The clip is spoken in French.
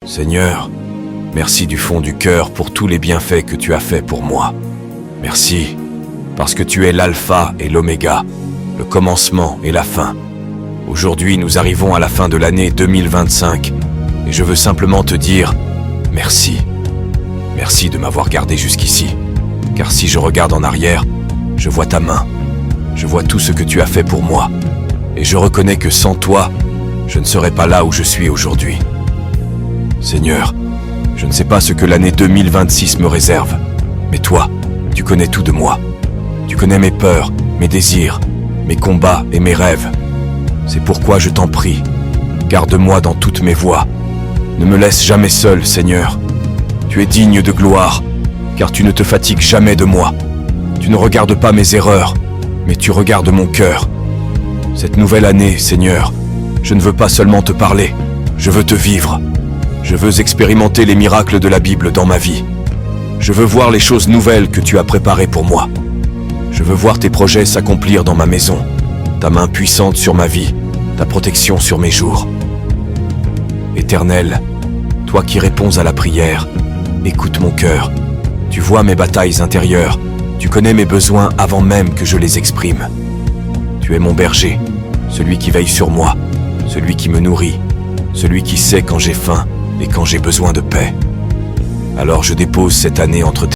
Seigneur, merci du fond du cœur pour tous les bienfaits que tu as faits pour moi. Merci, parce que tu es l'alpha et l'oméga, le commencement et la fin. Aujourd'hui, nous arrivons à la fin de l'année 2025 et je veux simplement te dire merci. Merci de m'avoir gardé jusqu'ici, car si je regarde en arrière, je vois ta main. Je vois tout ce que tu as fait pour moi et je reconnais que sans toi, je ne serais pas là où je suis aujourd'hui. Seigneur, je ne sais pas ce que l'année 2026 me réserve, mais toi, tu connais tout de moi. Tu connais mes peurs, mes désirs, mes combats et mes rêves. C'est pourquoi je t'en prie, garde-moi dans toutes mes voies. Ne me laisse jamais seul, Seigneur. Tu es digne de gloire, car tu ne te fatigues jamais de moi. Tu ne regardes pas mes erreurs, mais tu regardes mon cœur. Cette nouvelle année, Seigneur, je ne veux pas seulement te parler, je veux te vivre. Je veux expérimenter les miracles de la Bible dans ma vie. Je veux voir les choses nouvelles que tu as préparées pour moi. Je veux voir tes projets s'accomplir dans ma maison, ta main puissante sur ma vie, ta protection sur mes jours. Éternel, toi qui réponds à la prière, écoute mon cœur. Tu vois mes batailles intérieures, tu connais mes besoins avant même que je les exprime. Tu es mon berger, celui qui veille sur moi, celui qui me nourrit, celui qui sait quand j'ai faim et quand j'ai besoin de paix. Alors je dépose cette année entre tes